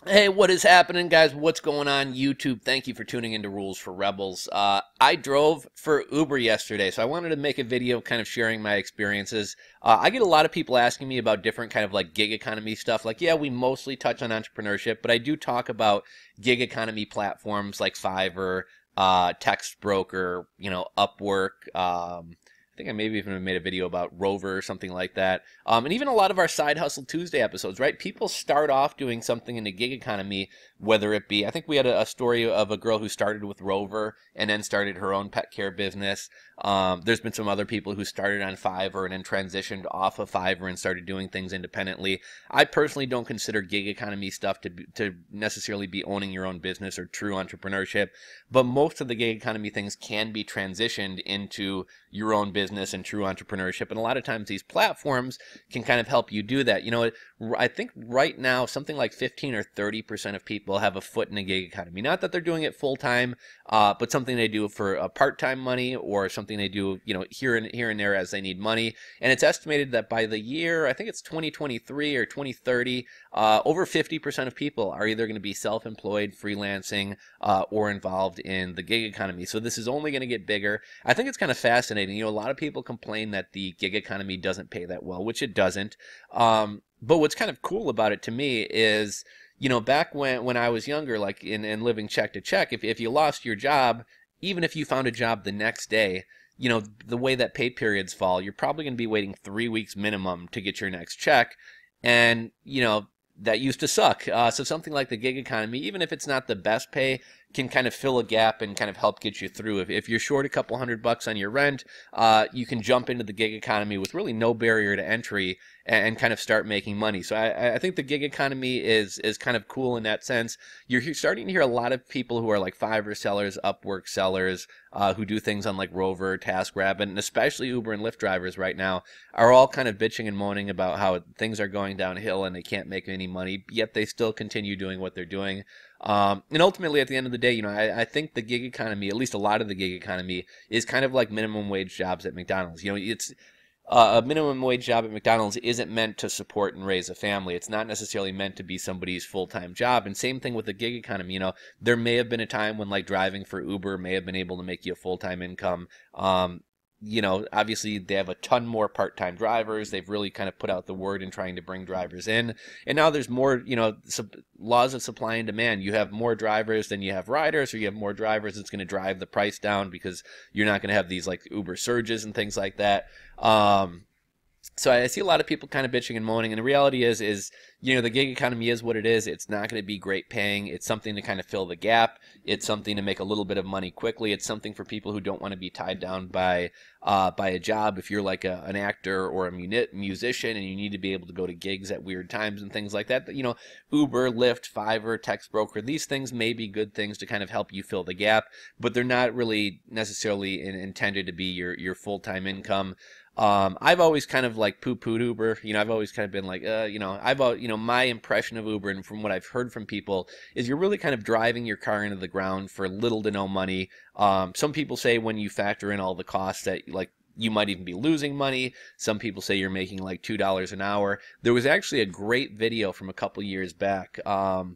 Hey, what is happening, guys? What's going on, YouTube? Thank you for tuning into Rules for Rebels. I drove for Uber yesterday, so I wanted to make a video kind of sharing my experiences. I get a lot of people asking me about different kind of like gig economy stuff. Like, yeah, we mostly touch on entrepreneurship, but I do talk about gig economy platforms like Fiverr, Text Broker, Upwork. I think I maybe even made a video about Rover or something like that. And even a lot of our Side Hustle Tuesday episodes, right? People start off doing something in the gig economy, whether it be, I think we had a story of a girl who started with Rover and then started her own pet care business. There's been some other people who started on Fiverr and then transitioned off of Fiverr and started doing things independently. I personally don't consider gig economy stuff to necessarily be owning your own business or true entrepreneurship, but most of the gig economy things can be transitioned into your own business and true entrepreneurship. And a lot of times these platforms can kind of help you do that. I think right now something like 15 or 30% of people have a foot in the gig economy. Not that they're doing it full time, but something they do for a part-time money or something they do, here and there as they need money. And it's estimated that by the year, I think it's 2023 or 2030, over 50% of people are either going to be self-employed, freelancing, or involved in the gig economy. So this is only going to get bigger. I think it's kind of fascinating. A lot of people complain that the gig economy doesn't pay that well, which it doesn't. But what's kind of cool about it to me is, back when I was younger, like in living check to check, if you lost your job, even if you found a job the next day, the way that pay periods fall, you're probably going to be waiting 3 weeks minimum to get your next check. And, that used to suck. So something like the gig economy, even if it's not the best pay, can kind of fill a gap and kind of help get you through. If you're short a couple $100 on your rent, you can jump into the gig economy with really no barrier to entry and kind of start making money. So I think the gig economy is kind of cool in that sense. You're starting to hear a lot of people who are like Fiverr sellers, Upwork sellers, who do things on like Rover, TaskRabbit, and especially Uber and Lyft drivers right now are all kind of bitching and moaning about how things are going downhill and they can't make any money, yet they still continue doing what they're doing. And ultimately, at the end of the day, I think the gig economy, at least a lot of the gig economy, is kind of like minimum wage jobs at McDonald's. It's a minimum wage job at McDonald's isn't meant to support and raise a family. It's not necessarily meant to be somebody's full-time job. And same thing with the gig economy. There may have been a time when like driving for Uber may have been able to make you a full-time income. Obviously they have a ton more part-time drivers. They've really kind of put out the word in trying to bring drivers in. And now there's more, laws of supply and demand. You have more drivers than you have riders, or you have more drivers. It's going to drive the price down because you're not going to have these like Uber surges and things like that. So I see a lot of people kind of bitching and moaning, and the reality is the gig economy is what it is. It's not going to be great paying. It's something to kind of fill the gap. It's something to make a little bit of money quickly. It's something for people who don't want to be tied down by a job. If you're like an actor or a musician and you need to be able to go to gigs at weird times and things like that, Uber, Lyft, Fiverr, Text Broker, these things may be good things to kind of help you fill the gap, but they're not really necessarily intended to be your full-time income. I've always kind of like poo-pooed Uber. I've always kind of been like, my impression of Uber and from what I've heard from people is you're really kind of driving your car into the ground for little to no money. Some people say when you factor in all the costs that like you might even be losing money. Some people say you're making like $2 an hour. There was actually a great video from a couple years back. I'll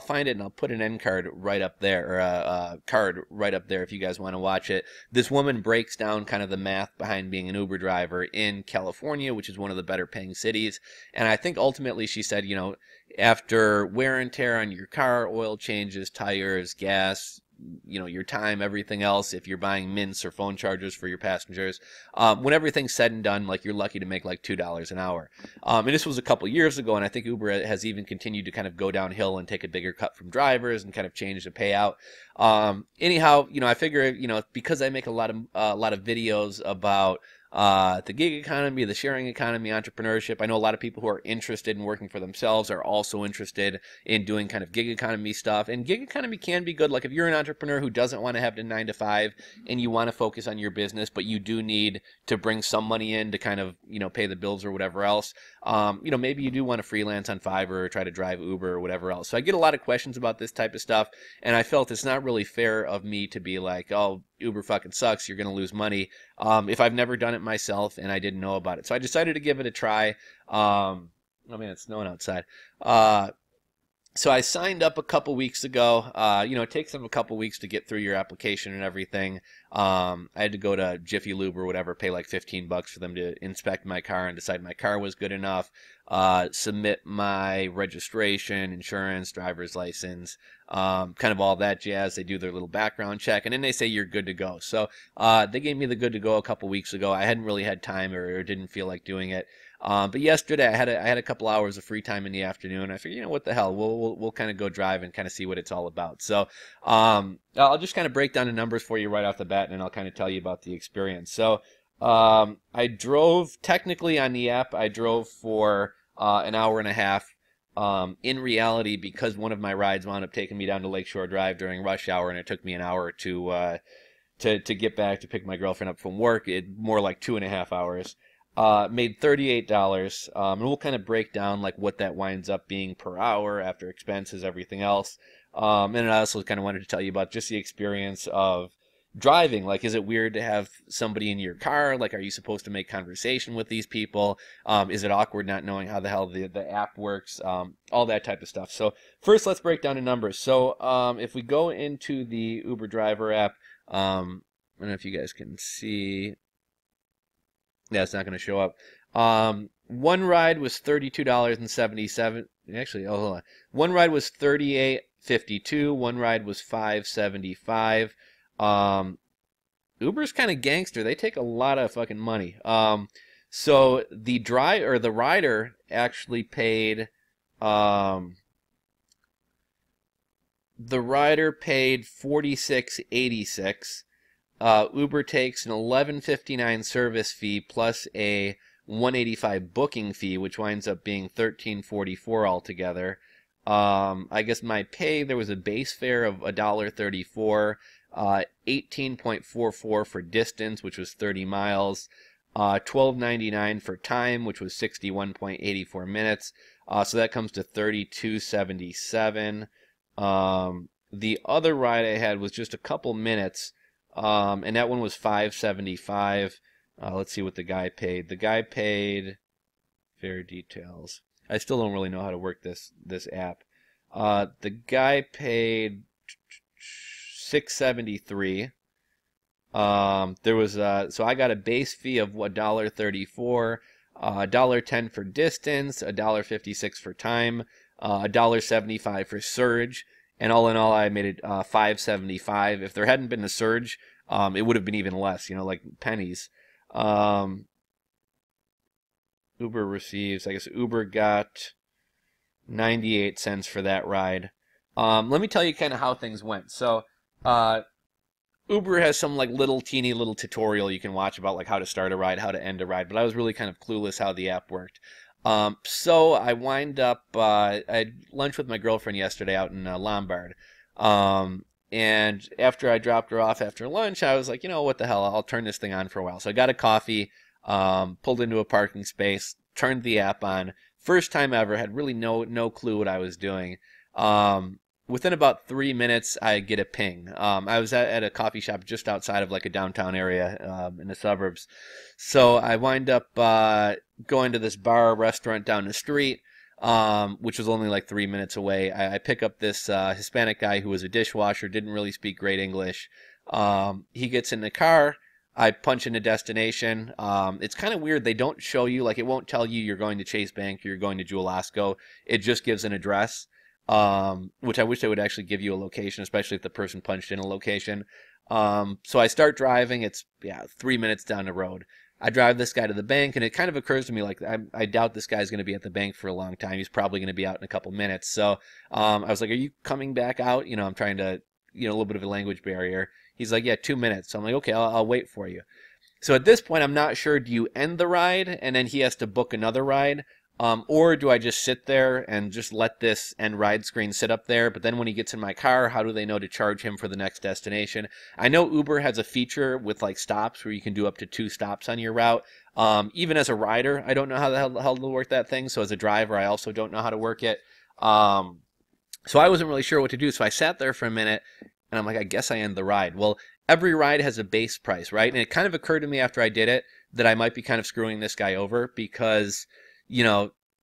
find it and I'll put an end card right up there, or a card right up there if you guys want to watch it. This woman breaks down kind of the math behind being an Uber driver in California, which is one of the better paying cities. And I think ultimately she said, after wear and tear on your car, oil changes, tires, gas, your time, everything else, if you're buying mints or phone chargers for your passengers, when everything's said and done, like you're lucky to make like $2 an hour. And this was a couple years ago, and I think Uber has even continued to kind of go downhill and take a bigger cut from drivers and kind of change the payout. Anyhow, I figure, because I make a lot of videos about the gig economy, the sharing economy, entrepreneurship. I know a lot of people who are interested in working for themselves are also interested in doing kind of gig economy stuff. And gig economy can be good. Like if you're an entrepreneur who doesn't want to have the 9 to 5 and you want to focus on your business, but you do need to bring some money in to kind of, pay the bills or whatever else. Maybe you do want to freelance on Fiverr or try to drive Uber or whatever else. So I get a lot of questions about this type of stuff. And I felt it's not really fair of me to be like, oh, Uber fucking sucks. You're going to lose money. If I've never done it myself and I didn't know about it. So I decided to give it a try. Oh man, it's snowing outside. So I signed up a couple weeks ago. It takes them a couple weeks to get through your application and everything. I had to go to Jiffy Lube or whatever, pay like $15 for them to inspect my car and decide my car was good enough. Submit my registration, insurance, driver's license, kind of all that jazz. They do their little background check, and then they say you're good to go. So they gave me the good to go a couple weeks ago. I hadn't really had time or didn't feel like doing it. But yesterday I had a couple hours of free time in the afternoon. I figured, what the hell, we'll kind of go drive and kind of see what it's all about. So I'll just kind of break down the numbers for you right off the bat, and then I'll kind of tell you about the experience. So I drove technically on the app. I drove for an hour and a half. In reality, because one of my rides wound up taking me down to Lakeshore Drive during rush hour, and it took me an hour to get back to pick my girlfriend up from work, it more like 2.5 hours. Made $38, and we'll kind of break down like what that winds up being per hour after expenses, everything else. And I also kind of wanted to tell you about just the experience of driving. Like, is it weird to have somebody in your car? Like, are you supposed to make conversation with these people? Is it awkward not knowing how the hell the app works? All that type of stuff. So first, let's break down the numbers. So if we go into the Uber driver app, I don't know if you guys can see. Yeah, it's not going to show up. One ride was $32.77. Actually, oh, hold on. One ride was $38.52. One ride was $5.75. Uber's kind of gangster. They take a lot of fucking money. So the rider actually paid. The rider paid $46.86. Uber takes an $11.59 service fee plus a $185 booking fee, which winds up being $13.44 altogether. I guess my pay, there was a base fare of $1.34, 18.44 for distance, which was 30 miles, $12.99 for time, which was 61.84 minutes. So that comes to $32.77. The other ride I had was just a couple minutes. And that one was $5.75. Let's see what the guy paid. The guy paid fare details. I still don't really know how to work this app. The guy paid $6.73. There was so I got a base fee of $1.34, $1.10 for distance, $1.56 for time, $1.75 for surge. And all in all, I made it $5.75. If there hadn't been a surge, it would have been even less, like pennies. Uber receives, I guess Uber got 98 cents for that ride. Let me tell you kind of how things went. So Uber has some like teeny little tutorial you can watch about like how to start a ride, how to end a ride, but I was really kind of clueless how the app worked. So I wind up, I had lunch with my girlfriend yesterday out in Lombard. And after I dropped her off after lunch, I was like, what the hell, I'll turn this thing on for a while. So I got a coffee, pulled into a parking space, turned the app on. First time ever, had really no clue what I was doing. Within about 3 minutes, I get a ping. I was at a coffee shop just outside of like a downtown area in the suburbs. So I wind up going to this bar restaurant down the street, which was only like 3 minutes away. I pick up this Hispanic guy who was a dishwasher, didn't really speak great English. He gets in the car. I punch in a destination. It's kind of weird. They don't show you, like it won't tell you you're going to Chase Bank or you're going to Jewel Osco. It just gives an address. Which I wish they would actually give you a location, especially if the person punched in a location. So I start driving. It's 3 minutes down the road. I drive this guy to the bank, and it kind of occurs to me like I doubt this guy's going to be at the bank for a long time. He's probably going to be out in a couple minutes. So I was like, "Are you coming back out?" I'm trying to, a little bit of a language barrier. He's like, "Yeah, 2 minutes." So I'm like, "Okay, I'll wait for you." So at this point, I'm not sure. Do you end the ride, and then he has to book another ride? Or do I just sit there and just let this end ride screen sit up there? But then when he gets in my car, how do they know to charge him for the next destination? I know Uber has a feature with like stops where you can do up to 2 stops on your route. Even as a rider, I don't know how the hell to work that thing. So as a driver, I also don't know how to work it. So I wasn't really sure what to do. So I sat there for a minute and I'm like, I guess I end the ride. Well, every ride has a base price, right? And it kind of occurred to me after I did it that I might be kind of screwing this guy over because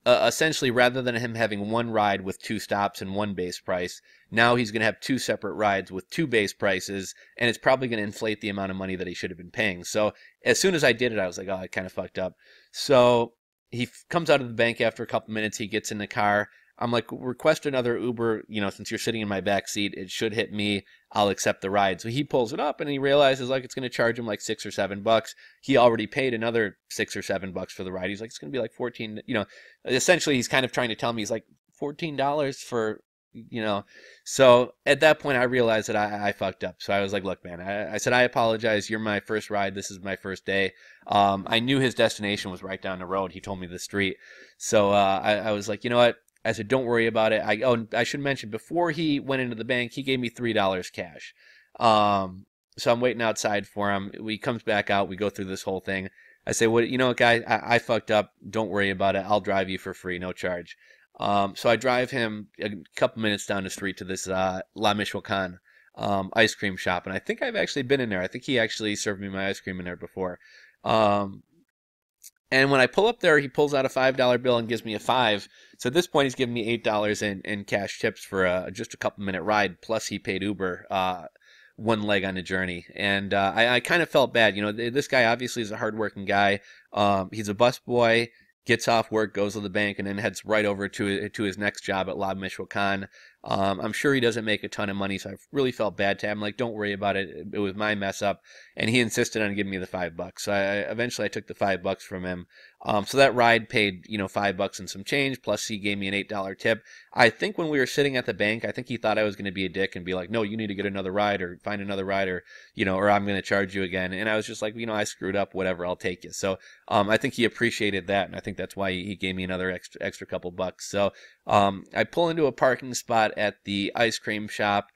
essentially, rather than him having one ride with 2 stops and 1 base price, now he's going to have 2 separate rides with 2 base prices, and it's probably going to inflate the amount of money that he should have been paying. So as soon as I did it, I was like, oh, I kind of fucked up. So he comes out of the bank after a couple minutes. He gets in the car. I'm like, request another Uber, since you're sitting in my back seat, it should hit me. I'll accept the ride. So he pulls it up and he realizes like it's going to charge him like $6 or $7. He already paid another $6 or $7 for the ride. He's like, it's going to be like 14, essentially he's kind of trying to tell me, he's like $14 for, so at that point I realized that I fucked up. So I was like, look, man, I said, I apologize. You're my first ride. This is my first day. I knew his destination was right down the road. He told me the street. So I was like, you know what? I said, don't worry about it. I should mention, before he went into the bank, he gave me $3 cash. So I'm waiting outside for him. He comes back out. We go through this whole thing. I say, well, guy, I fucked up. Don't worry about it. I'll drive you for free, no charge. So I drive him a couple minutes down the street to this La Michoacan ice cream shop. And I think I've actually been in there. I think he actually served me my ice cream in there before. And when I pull up there, he pulls out a $5 bill and gives me a 5. So at this point, he's giving me $8 in cash tips for just a couple minute ride. Plus, he paid Uber 1 leg on the journey. And I kind of felt bad. This guy obviously is a hardworking guy. He's a busboy, gets off work, goes to the bank, and then heads right over to his next job at La Michoacan. I'm sure he doesn't make a ton of money, so I really felt bad to him. Like, don't worry about it. It was my mess up. And he insisted on giving me the $5. So eventually I took the $5 from him. So that ride paid, $5 and some change, plus he gave me an $8 tip. I think when we were sitting at the bank, I think he thought I was going to be a dick and be like, no, you need to get another ride or find another ride, or I'm going to charge you again. And I was just like, I screwed up, whatever, I'll take you. So I think he appreciated that, and I think that's why he gave me another extra couple bucks. So I pull into a parking spot at the ice cream shop,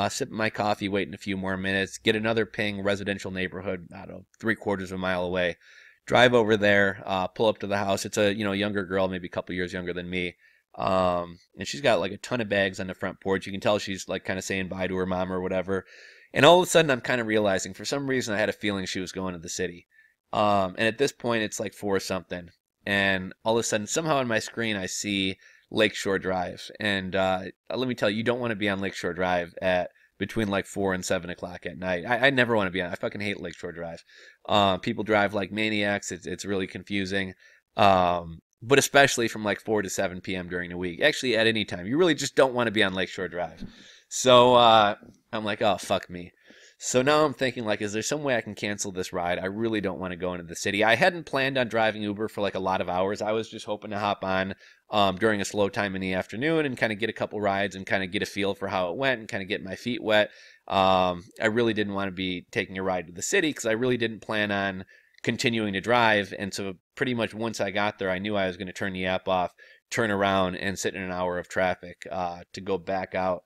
sipping my coffee, waiting a few more minutes, get another ping, residential neighborhood, I don't know, 3/4 of a mile away. Drive over there, pull up to the house. It's a younger girl, maybe a couple years younger than me, and she's got like a ton of bags on the front porch. You can tell she's like kind of saying bye to her mom or whatever. And all of a sudden, I'm kind of realizing, for some reason, I had a feeling she was going to the city. And at this point, it's like 4 something, and all of a sudden, somehow on my screen, I see Lakeshore Drive. And let me tell you, you don't want to be on Lakeshore Drive at between like 4 and 7 o'clock at night. I never want to be on. I fucking hate Lakeshore Drive. People drive like maniacs. It's really confusing. But especially from like 4 to 7 p.m. during the week. Actually, at any time. You really just don't want to be on Lakeshore Drive. So I'm like, oh, fuck me. So now I'm thinking, like, is there some way I can cancel this ride? I really don't want to go into the city. I hadn't planned on driving Uber for like a lot of hours. I was just hoping to hop on during a slow time in the afternoon and kind of get a couple rides and kind of get a feel for how it went and kind of get my feet wet. I really didn't want to be taking a ride to the city because I really didn't plan on continuing to drive. And so pretty much once I got there, I knew I was going to turn the app off, turn around, and sit in an hour of traffic to go back out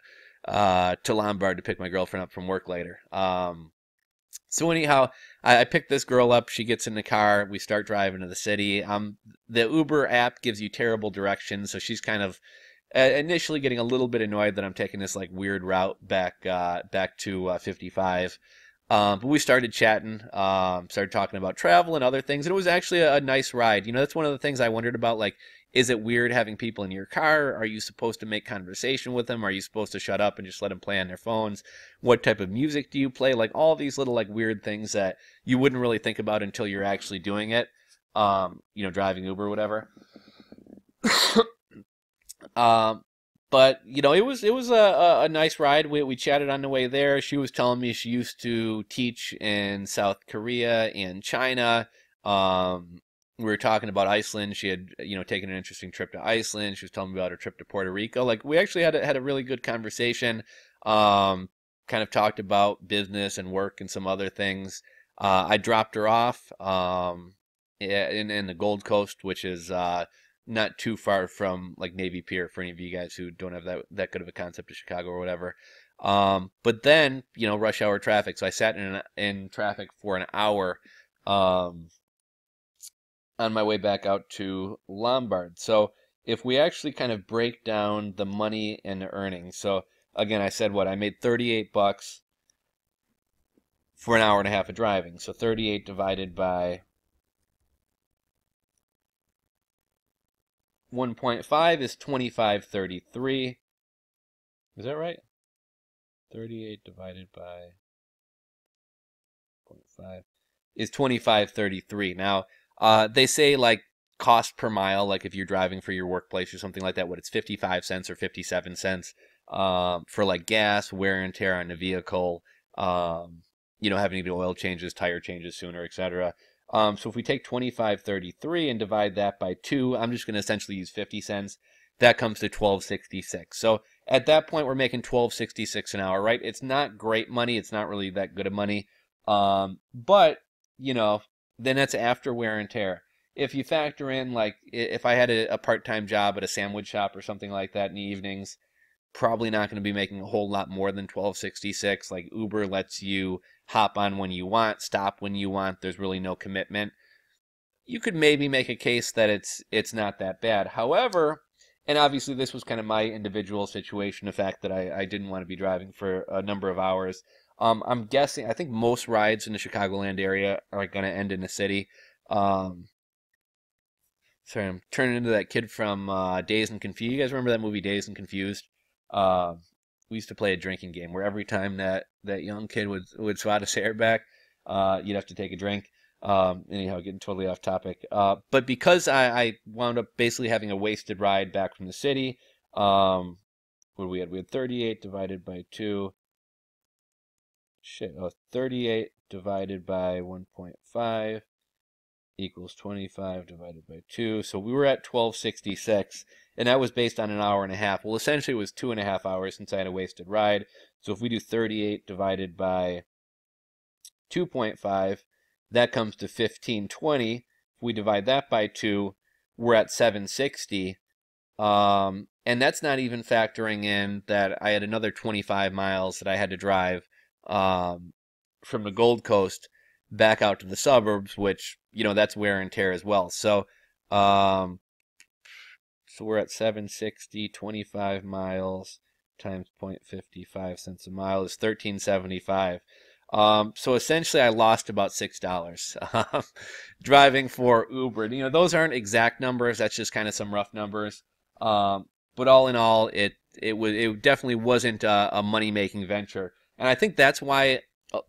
to Lombard to pick my girlfriend up from work later. So anyhow, I picked this girl up. She gets in the car. We start driving to the city. The Uber app gives you terrible directions, so she's kind of initially getting a little bit annoyed that I'm taking this like weird route back to 55. But we started chatting, started talking about travel and other things, and it was actually a nice ride. That's one of the things I wondered about, like, is it weird having people in your car? Are you supposed to make conversation with them? Are you supposed to shut up and just let them play on their phones? What type of music do you play? Like, all these little, like, weird things that you wouldn't really think about until you're actually doing it, driving Uber or whatever. But it was a nice ride. We chatted on the way there. She was telling me she used to teach in South Korea and China. We were talking about Iceland. She had taken an interesting trip to Iceland. She was telling me about her trip to Puerto Rico. Like, we actually had a really good conversation. Kind of talked about business and work and some other things. I dropped her off in the Gold Coast, which is not too far from like Navy Pier for any of you guys who don't have that good of a concept of Chicago or whatever. But then, rush hour traffic. So I sat in traffic for an hour on my way back out to Lombard. So if we actually kind of break down the money and the earnings. So again, I said I made $38 for an hour and a half of driving. So 38 divided by 1.5 is 25.33. Is that right? 38 divided by 0.5 is 25.33. Now, they say like cost per mile, like if you're driving for your workplace or something like that, what it's 55 cents or 57 cents for like gas, wear and tear on the vehicle, having to do oil changes, tire changes sooner, etc. So if we take 25.33 and divide that by 2, I'm just going to essentially use 50 cents. That comes to 12.66. So at that point, we're making 12.66 an hour, right? It's not great money. It's not really that good of money. But, then that's after wear and tear. If you factor in, like, if I had a part-time job at a sandwich shop or something like that in the evenings, probably not going to be making a whole lot more than 12.66. Like, Uber lets you hop on when you want, stop when you want. There's really no commitment. You could maybe make a case that it's not that bad. However, and obviously this was kind of my individual situation, the fact that I didn't want to be driving for a number of hours. I'm guessing, I think most rides in the Chicagoland area are going to end in the city. Sorry, I'm turning into that kid from Dazed and Confused. You guys remember that movie Dazed and Confused? We used to play a drinking game where every time that young kid would swat his hair back, you'd have to take a drink. Anyhow, getting totally off topic. But because I wound up basically having a wasted ride back from the city, what we had? We had 38 divided by 2. 38 divided by 1.5 equals 25 divided by 2. So we were at 12.66, and that was based on an hour and a half. Well, essentially it was 2.5 hours since I had a wasted ride. So if we do 38 divided by 2.5, that comes to 15.20. If we divide that by 2, we're at 7.60. And that's not even factoring in that I had another 25 miles that I had to drive from the Gold Coast back out to the suburbs, which, that's wear and tear as well. So we're at 760, 25 miles times 0.55 cents a mile is 13.75. So essentially I lost about $6 driving for Uber. Those aren't exact numbers. That's just kind of some rough numbers. But all in all, it definitely wasn't a money-making venture. And I think that's why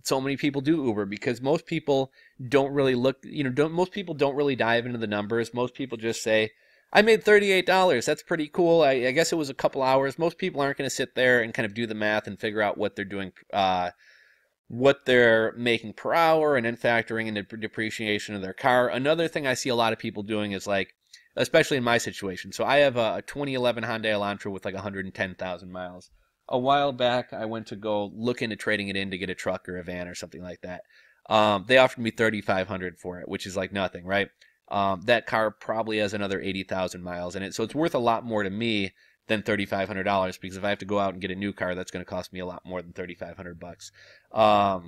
so many people do Uber, because most people don't really most people don't really dive into the numbers. Most people just say, I made $38. That's pretty cool. I guess it was a couple hours. Most people aren't going to sit there and kind of do the math and figure out what they're doing, what they're making per hour, and then factoring in the depreciation of their car. Another thing I see a lot of people doing is like, especially in my situation. So I have a 2011 Hyundai Elantra with like 110,000 miles. A while back, I went to go look into trading it in to get a truck or a van or something like that. They offered me $3,500 for it, which is like nothing, right? That car probably has another 80,000 miles in it, so it's worth a lot more to me than $3,500, because if I have to go out and get a new car, that's going to cost me a lot more than $3,500.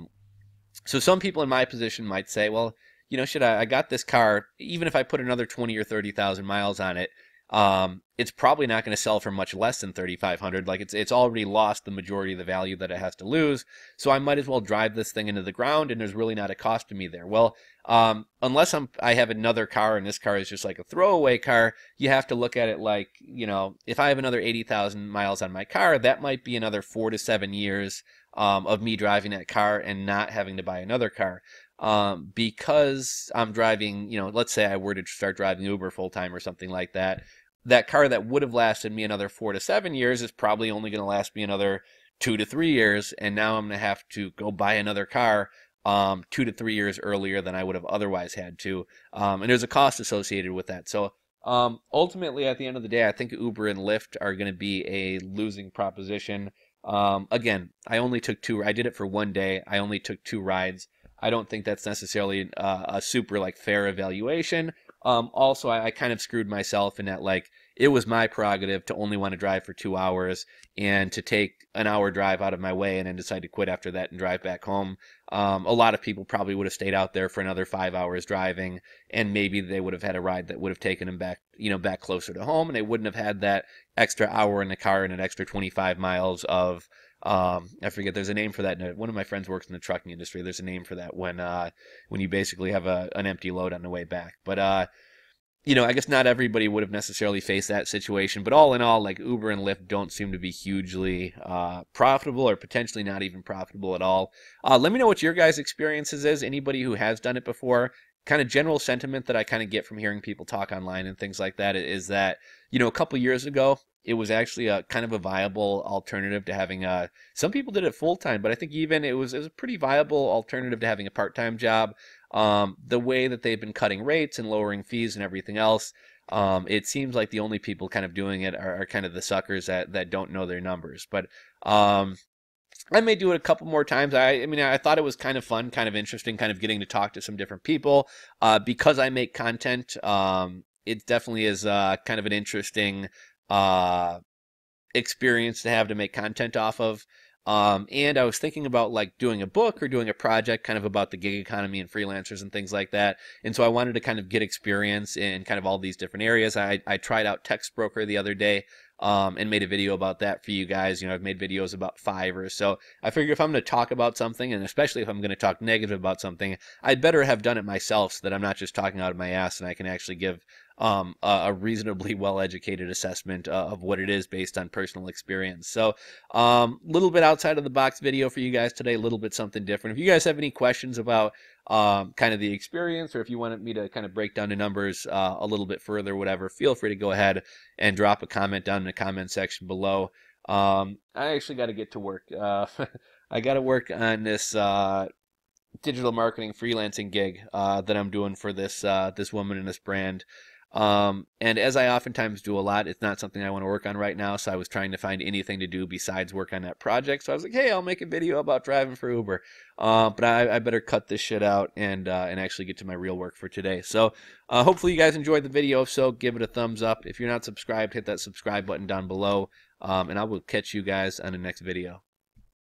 So some people in my position might say, well, I got this car, even if I put another 20 or 30,000 miles on it, it's probably not going to sell for much less than $3,500. Like it's already lost the majority of the value that it has to lose. So I might as well drive this thing into the ground, and there's really not a cost to me there. Well, unless I have another car and this car is just like a throwaway car, you have to look at it like, if I have another 80,000 miles on my car, that might be another 4 to 7 years of me driving that car and not having to buy another car. Because I'm driving, let's say I were to start driving Uber full time or something like that. That car that would have lasted me another 4 to 7 years is probably only going to last me another 2 to 3 years, and now I'm going to have to go buy another car 2 to 3 years earlier than I would have otherwise had to. And there's a cost associated with that. So ultimately, at the end of the day, I think Uber and Lyft are going to be a losing proposition. Again, I did it for one day. I only took 2 rides. I don't think that's necessarily a super fair evaluation. Also, I kind of screwed myself in that it was my prerogative to only want to drive for 2 hours and to take an hour drive out of my way and then decide to quit after that and drive back home. A lot of people probably would have stayed out there for another 5 hours driving, and maybe they would have had a ride that would have taken them back, back closer to home, and they wouldn't have had that extra hour in the car and an extra 25 miles of I forget, there's a name for that. One of my friends works in the trucking industry. There's a name for that when you basically have an empty load on the way back. But you know, I guess not everybody would have necessarily faced that situation, but all in all, like Uber and Lyft don't seem to be hugely profitable, or potentially not even profitable at all. Let me know what your guys' experiences is. Anybody who has done it before. Kind of general sentiment that I kind of get from hearing people talk online and things like that is that, you know, a couple years ago, it was actually a kind of a viable alternative to having some people did it full time, but I think even it was a pretty viable alternative to having a part-time job. The way that they've been cutting rates and lowering fees and everything else, it seems like the only people kind of doing it are kind of the suckers that don't know their numbers. But I may do it a couple more times. I mean, I thought it was kind of fun, kind of interesting, kind of getting to talk to some different people. Because I make content, it definitely is kind of an interesting experience to have to make content off of. And I was thinking about like doing a book or doing a project kind of about the gig economy and freelancers and things like that. And so I wanted to kind of get experience in kind of all these different areas. I tried out Text Broker the other day, and made a video about that for you guys. You know, I've made videos about Fiverr. So I figure if I'm going to talk about something, and especially if I'm going to talk negative about something, I'd better have done it myself so that I'm not just talking out of my ass, and I can actually give a reasonably well-educated assessment of what it is based on personal experience. So little bit outside of the box video for you guys today, a little bit something different. If you guys have any questions about kind of the experience, or if you wanted me to kind of break down the numbers a little bit further, whatever, feel free to go ahead and drop a comment down in the comment section below. I actually got to get to work. I got to work on this digital marketing freelancing gig that I'm doing for this woman and this brand. And as I oftentimes do a lot, it's not something I want to work on right now. So I was trying to find anything to do besides work on that project. So I was like, hey, I'll make a video about driving for Uber. But I better cut this shit out and actually get to my real work for today. So hopefully you guys enjoyed the video. If so, give it a thumbs up. If you're not subscribed, hit that subscribe button down below. And I will catch you guys on the next video.